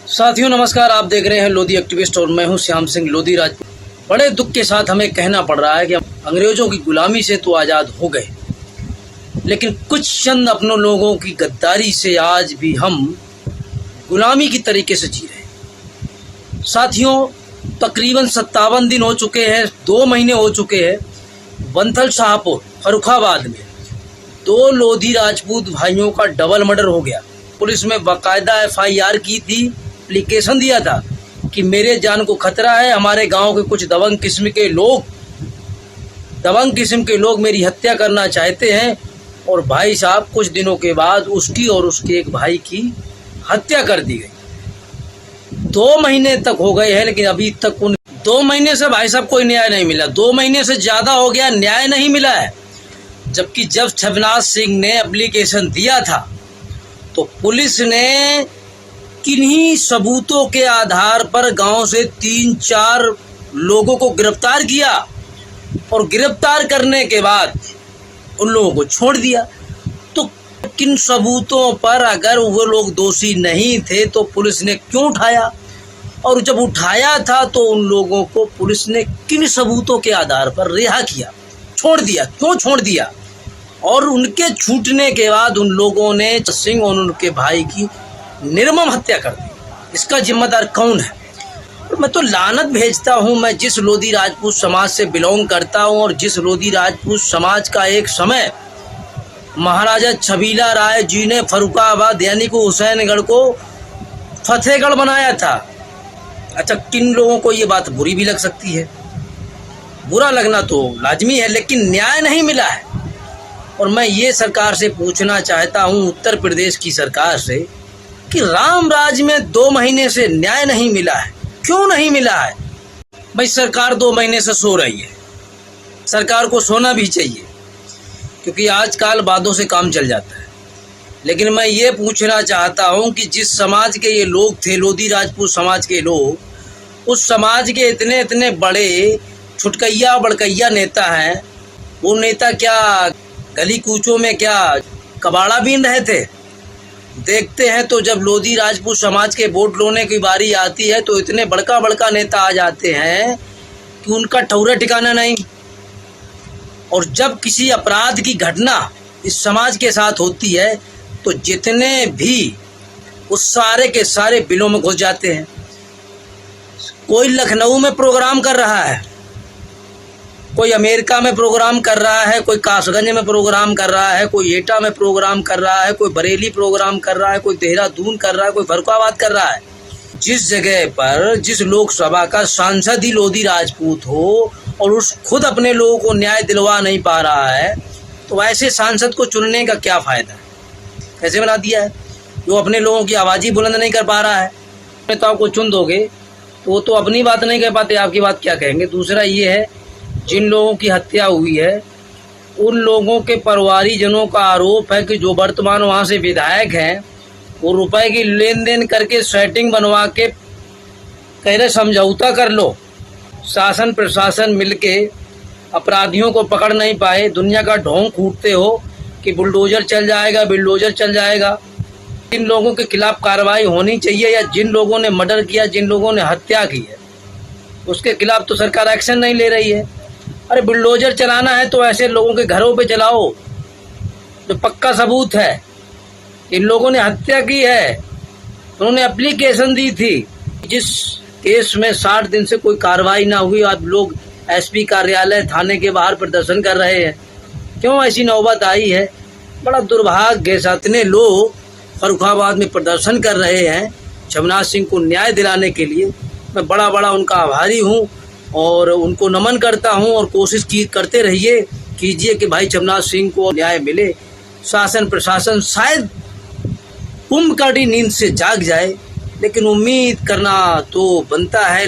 साथियों नमस्कार, आप देख रहे हैं लोधी एक्टिविस्ट और मैं हूं श्याम सिंह लोधी राजपूत। बड़े दुख के साथ हमें कहना पड़ रहा है कि हम अंग्रेजों की गुलामी से तो आज़ाद हो गए, लेकिन कुछ चंद अपनों लोगों की गद्दारी से आज भी हम गुलामी की तरीके से जी रहे हैं। साथियों, तकरीबन 57 दिन हो चुके हैं, 2 महीने हो चुके हैं। बंथल शाहपुर फर्रुखाबाद में 2 लोधी राजपूत भाइयों का डबल मर्डर हो गया। पुलिस में बाकायदा FIR की थी, एप्लीकेशन दिया था कि मेरे जान को खतरा है, हमारे गांव के कुछ दबंग किस्म के लोग मेरी हत्या करना चाहते हैं। और भाई साहब, कुछ दिनों के बाद उसकी और उसके एक भाई की हत्या कर दी गई। 2 महीने तक हो गए हैं, लेकिन अभी तक 2 महीने से भाई साहब कोई न्याय नहीं मिला। 2 महीने से ज़्यादा हो गया, न्याय नहीं मिला है। जबकि जब छवनाथ सिंह ने एप्लीकेशन दिया था तो पुलिस ने किन्हीं सबूतों के आधार पर गांव से 3-4 लोगों को गिरफ्तार किया और गिरफ्तार करने के बाद उन लोगों को छोड़ दिया। तो किन सबूतों पर अगर वो लोग दोषी नहीं थे तो पुलिस ने क्यों उठाया, और जब उठाया था तो उन लोगों को पुलिस ने किन सबूतों के आधार पर रिहा किया, छोड़ दिया, क्यों छोड़ दिया? और उनके छूटने के बाद उन लोगों ने सिंह और उनके भाई की निर्मम हत्या कर दी। इसका जिम्मेदार कौन है? और मैं तो लानत भेजता हूँ। मैं जिस लोधी राजपूत समाज से बिलोंग करता हूँ और जिस लोधी राजपूत समाज का एक समय महाराजा छबीला राय जी ने फर्रुखाबाद यानी कि हुसैनगढ़ को फतेहगढ़ बनाया था। अच्छा, किन लोगों को ये बात बुरी भी लग सकती है, बुरा लगना तो लाजमी है, लेकिन न्याय नहीं मिला है। और मैं ये सरकार से पूछना चाहता हूँ, उत्तर प्रदेश की सरकार से, कि राम राज में 2 महीने से न्याय नहीं मिला है, क्यों नहीं मिला है? भाई, सरकार 2 महीने से सो रही है। सरकार को सोना भी चाहिए, क्योंकि आजकल बातों से काम चल जाता है। लेकिन मैं ये पूछना चाहता हूँ कि जिस समाज के ये लोग थे, लोधी राजपूत समाज के लोग, उस समाज के इतने इतने बड़े छुटकैया बड़कैया नेता हैं। वो नेता क्या गली कूचों में क्या कबाड़ा बीन रहे थे? देखते हैं तो जब लोधी राजपूत समाज के वोट लेने की बारी आती है तो इतने बड़का बड़का नेता आ जाते हैं कि उनका ठौरा ठिकाना नहीं। और जब किसी अपराध की घटना इस समाज के साथ होती है तो जितने भी उस सारे के सारे बिलों में घुस जाते हैं। कोई लखनऊ में प्रोग्राम कर रहा है, कोई अमेरिका में प्रोग्राम कर रहा है, कोई कासगंज में प्रोग्राम कर रहा है, कोई एटा में प्रोग्राम कर रहा है, कोई बरेली प्रोग्राम कर रहा है, कोई देहरादून कर रहा है, कोई फर्रुखाबाद कर रहा है। जिस जगह पर जिस लोकसभा का सांसद ही लोधी राजपूत हो और उस खुद अपने लोगों को न्याय दिलवा नहीं पा रहा है, तो ऐसे सांसद को चुनने का क्या फ़ायदा है? कैसे बना दिया है? जो अपने लोगों की आवाज़ ही बुलंद नहीं कर पा रहा है। नेताओं को चुन दोगे तो वो तो अपनी बात नहीं कह पाते, आपकी बात क्या कहेंगे? दूसरा ये है, जिन लोगों की हत्या हुई है उन लोगों के परिवारीजनों का आरोप है कि जो वर्तमान वहाँ से विधायक हैं वो रुपए की लेन देन करके सेटिंग बनवा के कह रहे समझौता कर लो। शासन प्रशासन मिलके अपराधियों को पकड़ नहीं पाए। दुनिया का ढोंग कूटते हो कि बुलडोजर चल जाएगा, बिलडोजर चल जाएगा। जिन लोगों के खिलाफ कार्रवाई होनी चाहिए या जिन लोगों ने मर्डर किया, जिन लोगों ने हत्या की है, उसके खिलाफ तो सरकार एक्शन नहीं ले रही है। अरे, बुलडोजर चलाना है तो ऐसे लोगों के घरों पे चलाओ जो पक्का सबूत है। इन लोगों ने हत्या की है, उन्होंने एप्लीकेशन दी थी। जिस केस में 60 दिन से कोई कार्रवाई ना हुई, आज लोग SP कार्यालय थाने के बाहर प्रदर्शन कर रहे हैं। क्यों ऐसी नौबत आई है? बड़ा दुर्भाग्य है। इतने लोग फर्रुखाबाद में प्रदर्शन कर रहे हैं छवनाथ सिंह को न्याय दिलाने के लिए। मैं बड़ा उनका आभारी हूँ और उनको नमन करता हूं। और कोशिश करते रहिए, कीजिए कि भाई छवनाथ सिंह को न्याय मिले। शासन प्रशासन शायद कुंभकर्ण नींद से जाग जाए, लेकिन उम्मीद करना तो बनता है।